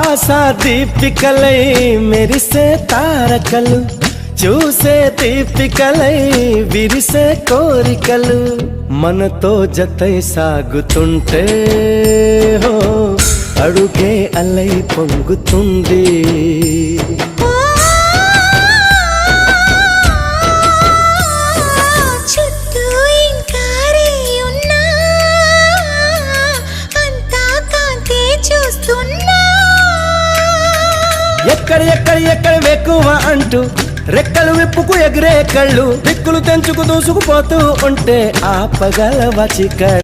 ఆశా దీపికలై మెరిసే తారకలు, చూసే దీపికలై విరిసే కోరికలు, మనతో జతై సాగుతుంటే హో అడుగే అలై పొంగుతుంది. ఎక్కడ ఎక్కడ ఎక్కడ వెక్కువ అంటూ రెక్కలు విప్పుకు ఎగిరే కళ్ళు, దిక్కులు తెంచుకు దూసుకుపోతూ ఉంటే ఆపగలవ చిక్క.